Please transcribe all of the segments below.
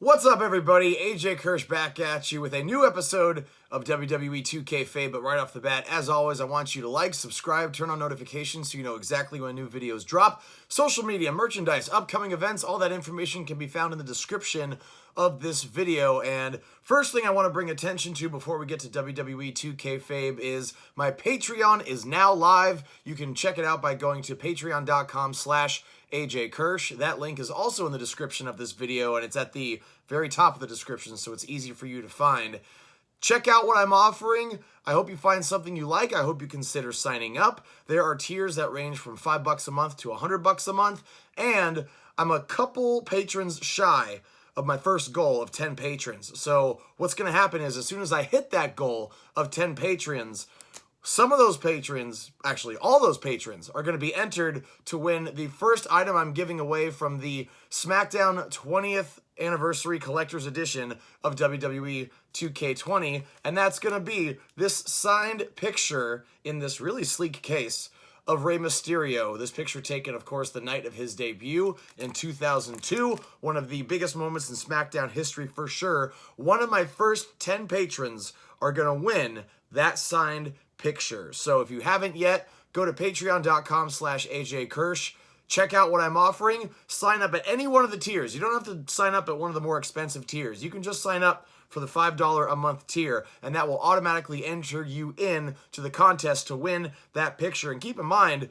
What's up, everybody? AJ Kirsch back at you with a new episode of WWE2Kfabe. But right off the bat, as always, I want you to like, subscribe, turn on notifications so you know exactly when new videos drop. Social media, merchandise, upcoming events, all that information can be found in the description of this video. And first thing I want to bring attention to before we get to WWE2Kfabe is my Patreon is now live. You can check it out by going to patreon.com/AJ Kirsch. That link is also in the description of this video, and it's at the very top of the description, so it's easy for you to find. Check out what I'm offering. I hope you find something you like. I hope you consider signing up. There are tiers that range from $5 a month to $100 a month, and I'm a couple patrons shy of my first goal of 10 patrons. So what's going to happen is as soon as I hit that goal of 10 patrons, some of those patrons, actually all those patrons, are going to be entered to win the first item I'm giving away from the SmackDown 20th Anniversary Collector's Edition of WWE 2K20, and that's going to be this signed picture in this really sleek case of Rey Mysterio. This picture taken, of course, the night of his debut in 2002. One of the biggest moments in SmackDown history for sure. One of my first 10 patrons are going to win that signed picture. So if you haven't yet, go to patreon.com/AJ Kirsch. Check out what I'm offering. Sign up at any one of the tiers. You don't have to sign up at one of the more expensive tiers. You can just sign up for the $5 a month tier, and that will automatically enter you in to the contest to win that picture. And keep in mind,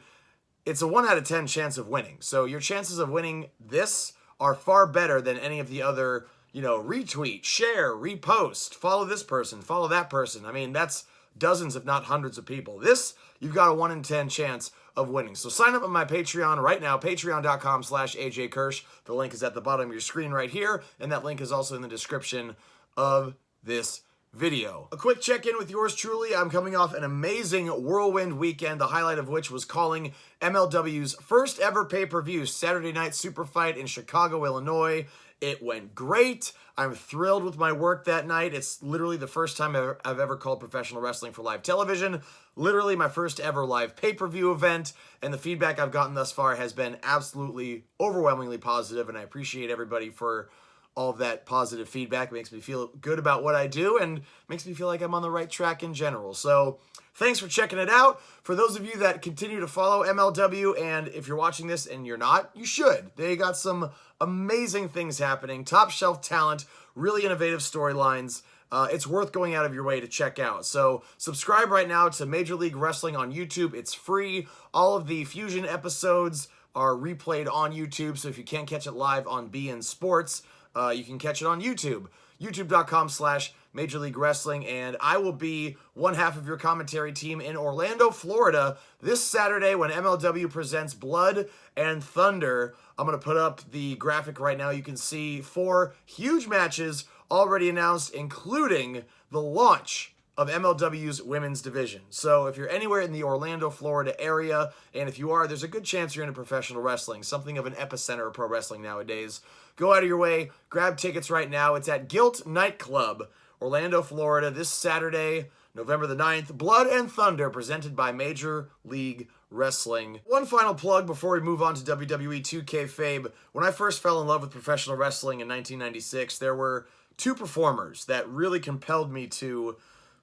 it's a 1 out of 10 chance of winning. So your chances of winning this are far better than any of the other, retweet, share, repost, follow this person, follow that person. I mean, that's dozens, if not hundreds of people. This, you've got a 1 in 10 chance of winning. So sign up on my Patreon right now, patreon.com/AJ Kirsch. The link is at the bottom of your screen right here, and that link is also in the description of this video. A quick check-in with yours truly. I'm coming off an amazing whirlwind weekend, the highlight of which was calling MLW's first ever pay-per-view, Saturday Night Super Fight in Chicago, Illinois. It went great. I'm thrilled with my work that night. It's literally the first time I've ever called professional wrestling for live television. Literally my first ever live pay-per-view event, and the feedback I've gotten thus far has been absolutely overwhelmingly positive, and I appreciate everybody for all of that positive feedback. It makes me feel good about what I do and makes me feel like I'm on the right track in general. So thanks for checking it out. For those of you that continue to follow MLW, and if you're watching this and you're not, you should. They got some amazing things happening, top shelf talent, really innovative storylines. It's worth going out of your way to check out. So subscribe right now to Major League Wrestling on YouTube. It's free. All of the Fusion episodes are replayed on YouTube, so if you can't catch it live on BN Sports, you can catch it on YouTube, youtube.com/Major League Wrestling, and I will be one half of your commentary team in Orlando, Florida, this Saturday when MLW presents Blood and Thunder. I'm going to put up the graphic right now. You can see 4 huge matches already announced, including the launch of MLW's women's division. So if you're anywhere in the Orlando, Florida area, and if you are, there's a good chance you're into professional wrestling, something of an epicenter of pro wrestling nowadays. Go out of your way, grab tickets right now. It's at Guilt Nightclub, Orlando, Florida, this Saturday, November the 9th. Blood and Thunder, presented by Major League Wrestling. One final plug before we move on to WWE 2Kfabe. When I first fell in love with professional wrestling in 1996, there were 2 performers that really compelled me to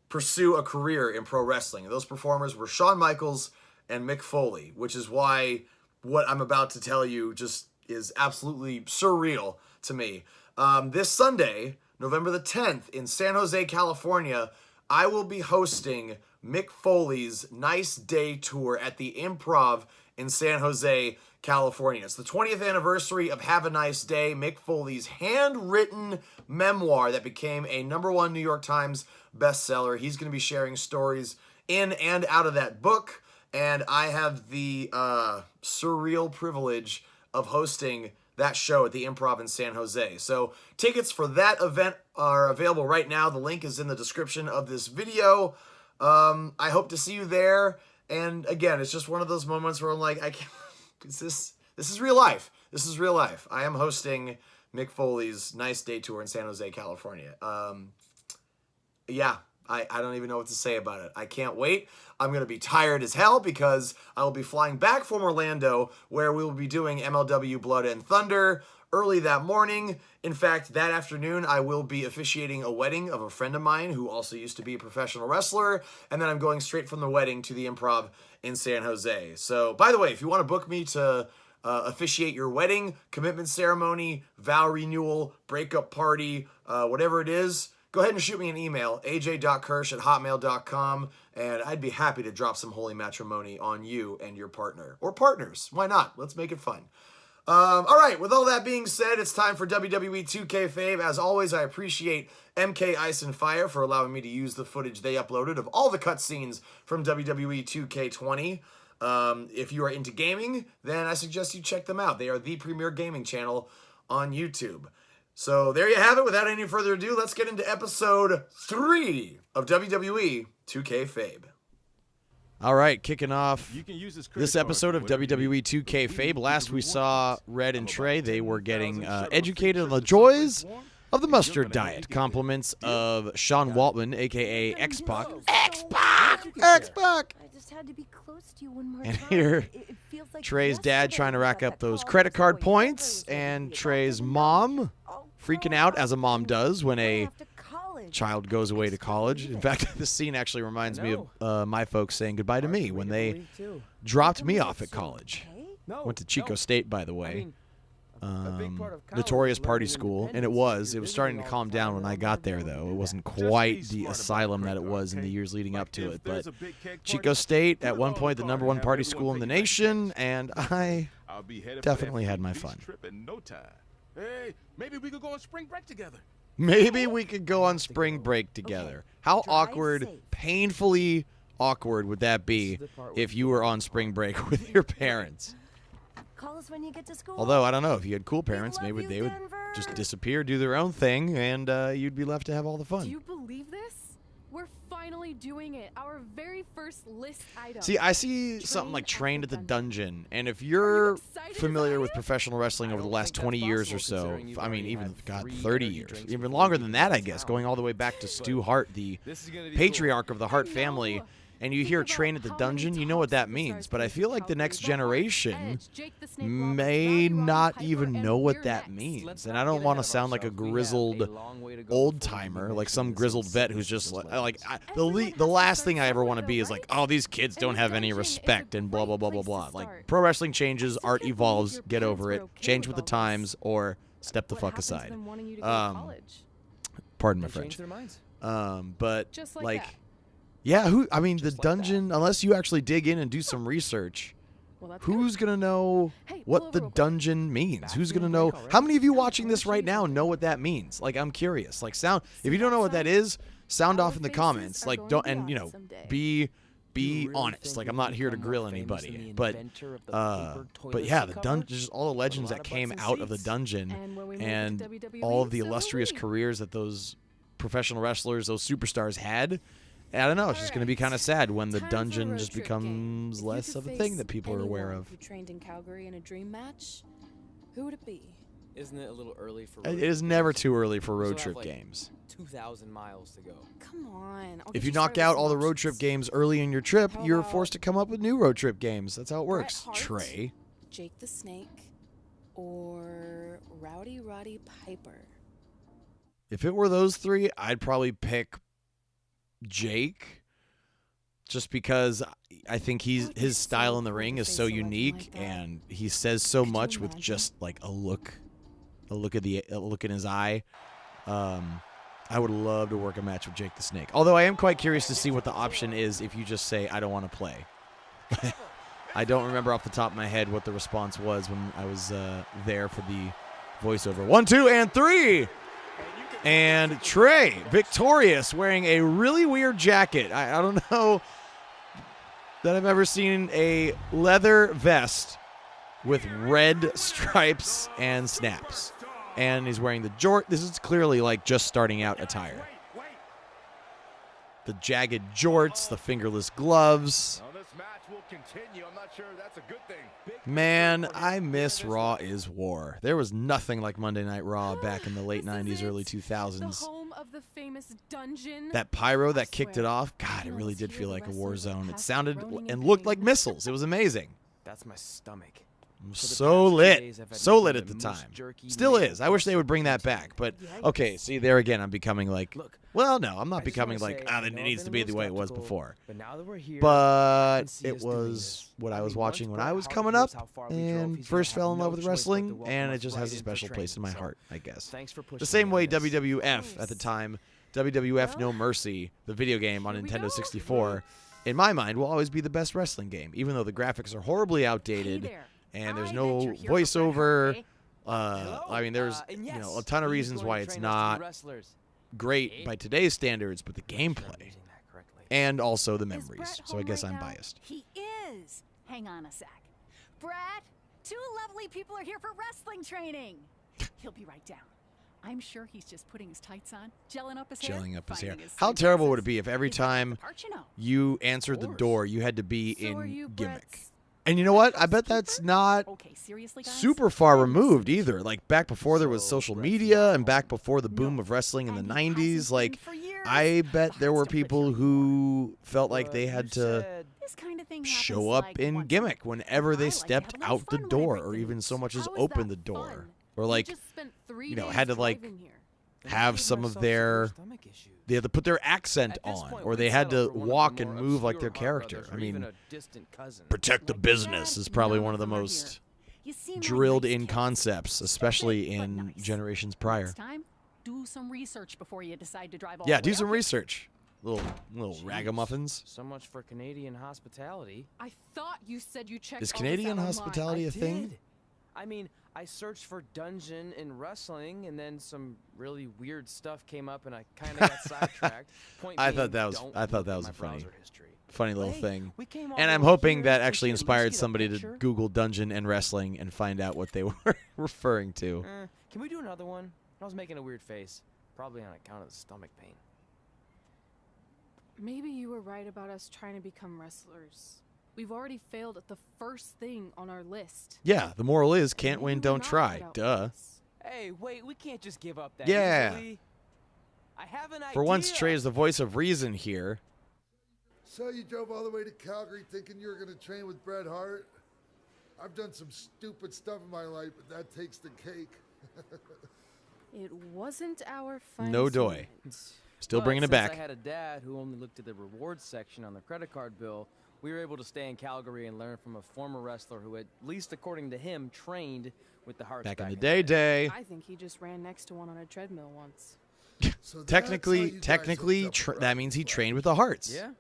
pursue a career in pro wrestling. And those performers were Shawn Michaels and Mick Foley, which is why what I'm about to tell you just is absolutely surreal to me. This Sunday, November the 10th, in San Jose, California, I will be hosting Mick Foley's Nice Day Tour at the Improv in San Jose, California. It's the 20th anniversary of Have a Nice Day, Mick Foley's handwritten memoir that became a #1 New York Times bestseller. He's going to be sharing stories in and out of that book, and I have the surreal privilege of hosting that show at the Improv in San Jose. So tickets for that event are available right now. The link is in the description of this video. I hope to see you there. And again, it's just one of those moments where I'm like, I can't, this is real life. This is real life. I am hosting Mick Foley's Nice Day Tour in San Jose, California. Yeah, I don't even know what to say about it. I can't wait. I'm going to be tired as hell because I will be flying back from Orlando where we will be doing MLW Blood and Thunder early that morning. In fact, that afternoon, I will be officiating a wedding of a friend of mine who also used to be a professional wrestler, and then I'm going straight from the wedding to the Improv in San Jose. So, by the way, if you want to book me to officiate your wedding, commitment ceremony, vow renewal, breakup party, whatever it is, go ahead and shoot me an email, aj.kirsch@hotmail.com, and I'd be happy to drop some holy matrimony on you and your partner. Or partners. Why not? Let's make it fun. All right, with all that being said, it's time for WWE 2Kfabe. As always, I appreciate MK Ice and Fire for allowing me to use the footage they uploaded of all the cutscenes from WWE 2K20. If you are into gaming, then I suggest you check them out. They are the premier gaming channel on YouTube. So there you have it. Without any further ado, let's get into episode 3 of WWE 2Kfabe. All right, kicking off this episode of WWE 2Kfabe. Last we saw Red and Trey. They were getting educated on the joys of the mustard diet. Compliments of Sean Waltman, a.k.a. X-Pac. X-Pac! X-Pac! Had to be close to you one more time. And here, like Trey's dad trying to rack up those credit card points, and Trey's mom freaking out, as a mom does when a child goes away to college. In fact, this scene actually reminds me of my folks saying goodbye to me when they dropped me off at college. Went to Chico State, by the way. Notorious party school, and it was starting to calm down when I got there, though. It wasn't quite the asylum that it was in the years leading up to it, but Chico State, at one point the #1 party school in the nation, and I definitely had my fun. Hey, maybe we could go on spring break together. Maybe we could go on spring break together. How awkward, painfully awkward would that be if you were on spring break with your parents? Call us when you get to school. Although, I don't know, if you had cool parents, maybe they would just disappear, do their own thing, and you'd be left to have all the fun. Do you believe this? We're finally doing it. Our very first list item. See, I see something like Trained at the Dungeon, and if you're familiar with professional wrestling over the last 20 years or so, I mean, even, God, 30 years, even longer than that, I guess, going all the way back to Stu Hart, the patriarch of the Hart family, and you hear Train at the Dungeon, you know what that means. But I feel like the next generation may not even know what that means. And I don't want to sound like a grizzled old-timer, like some grizzled vet who's just like the last thing I ever want to be is like, oh, these kids don't have any respect and blah, blah, blah, blah, blah. Like, pro wrestling changes, art evolves, get over it, change with the times, or step the fuck aside. Pardon my French. But, like... Yeah, I mean, the dungeon, unless you actually dig in and do some research, who's going to know what the dungeon means? Who's going to know? How many of you watching this right now know what that means? Like, I'm curious. Like, if you don't know what that is, sound off in the comments. Like, don't, and, you know, be honest. Like, I'm not here to grill anybody. But yeah, the dungeon, just all the legends that came out of the dungeon and all of the illustrious careers that those professional wrestlers, those superstars had. I don't know. It's just going to be kind of sad when the dungeon just becomes less of a thing that people are aware of. Who trained in Calgary in a dream match? Who would it be? Isn't it a little early for? It is never too early for road trip games. 2,000 miles to go. Come on. If you knock out all the road trip games early in your trip, you're forced to come up with new road trip games. That's how it works. Trey. Jake the Snake, or Rowdy Roddy Piper. If it were those three, I'd probably pick Jake, just because I think his style in the ring is so unique, and he says so much with just like a look in his eye. I would love to work a match with Jake the Snake. Although I am quite curious to see what the option is if you just say I don't want to play. I don't remember off the top of my head what the response was when I was there for the voiceover. 1, 2, and 3. And Trey, victorious, wearing a really weird jacket. I don't know that I've ever seen a leather vest with red stripes and snaps. And he's wearing the jort. This is clearly like just starting out attire. The jagged jorts, the fingerless gloves. Man, I miss Raw is War. There was nothing like Monday Night Raw back in the late 90s, early 2000s. The home of the famous dungeon. That pyro that kicked it off, God, it really did feel like a war zone. It sounded and looked like missiles. It was amazing. That's my stomach. So lit. So lit at the time. Still is. I wish they would bring that back. But, okay, see, there again, I'm becoming like, well, no, I'm not becoming like, it needs to be the way it was before. But it was what I was watching when I was coming up and first fell in love with wrestling, and it just has a special place in my heart, I guess. The same way WWF at the time, WWF No Mercy, the video game on Nintendo 64, in my mind, will always be the best wrestling game, even though the graphics are horribly outdated and there's no voiceover. I mean, there's a ton of reasons why it's not great by today's standards, but the gameplay and also the memories. So I guess I'm biased. He is. Hang on a sec. Brad, 2 lovely people are here for wrestling training. He'll be right down. I'm sure he's just putting his tights on, gelling up his hair. How terrible would it be if every time you answered the door, you had to be in gimmick? And you know what? I bet that's not super far removed either. Like back before there was social media and back before the boom of wrestling in the 90s, like I bet there were people who felt like they had to show up in gimmick whenever they stepped out the door, or even so much as open the door, or like, had to like have some of their, they had to put their accent on, or they had to walk and move like their character. I mean, protect the business is probably one of the most drilled in concepts, especially in generations prior. Do some research before you decide to drive all Yeah, the do way some up here. research. Little ragamuffins. So much for Canadian hospitality. I thought you said you checked Is all Canadian this out hospitality a thing? Did. I mean, I searched for dungeon in wrestling, and then some really weird stuff came up, and I kind of got sidetracked. I thought that was a funny little Hey, thing. we came all And the I'm way hoping here that so we actually could at least inspired get a somebody to picture. Google dungeon and wrestling and find out what they were referring to. Can we do another one? I was making a weird face, probably on account of the stomach pain. Maybe you were right about us trying to become wrestlers. We've already failed at the first thing on our list. Yeah, the moral is can't Maybe win, we're don't not try. cut out Duh. for this. Hey, wait, we can't just give up that Yeah. easily. I have an idea. For once, Trey is the voice of reason here. So you drove all the way to Calgary thinking you were going to train with Bret Hart? I've done some stupid stuff in my life, but that takes the cake. It wasn't our finest No doy. moment. Still But bringing it since back. I had a dad who only looked at the rewards section on the credit card bill, we were able to stay in Calgary and learn from a former wrestler who, at least according to him, trained with the Hearts Back in the day. I think he just ran next to one on a treadmill once. So that's how you guys Technically, hooked up that means he trained with the Hearts. Yeah.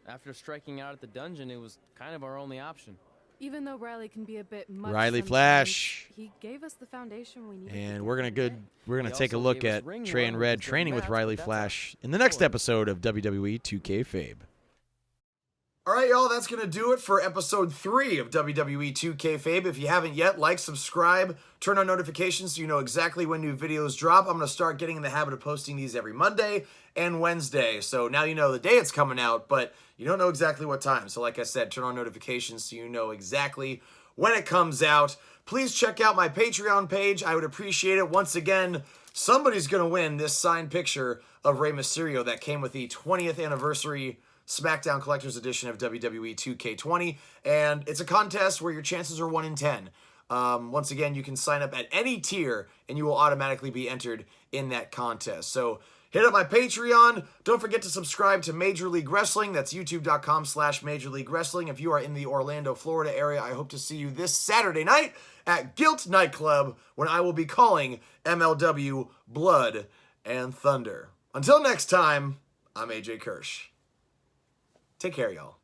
After striking out at the dungeon, it was kind of our only option. Even though Riley can be a bit much Riley sometimes, Flash. he gave us the foundation we needed. And to we're get gonna through the day. we're gonna He take a also look gave us at ring Trey and worm Red with the training with mats, Riley but that's Flash a in the next story. episode of WWE 2Kfabe. All right, y'all, that's going to do it for episode 3 of WWE 2Kfabe. If you haven't yet, like, subscribe, turn on notifications so you know exactly when new videos drop. I'm going to start getting in the habit of posting these every Monday and Wednesday. So now you know the day it's coming out, but you don't know exactly what time. So like I said, turn on notifications so you know exactly when it comes out. Please check out my Patreon page. I would appreciate it. Once again, somebody's going to win this signed picture of Rey Mysterio that came with the 20th anniversary SmackDown Collector's Edition of WWE 2K20, and it's a contest where your chances are 1 in 10. Once again, you can sign up at any tier, and you will automatically be entered in that contest. So hit up my Patreon. Don't forget to subscribe to Major League Wrestling. That's youtube.com/Major League Wrestling. If you are in the Orlando, Florida area, I hope to see you this Saturday night at Guilt Nightclub when I will be calling MLW Blood and Thunder. Until next time, I'm AJ Kirsch. Take care, y'all.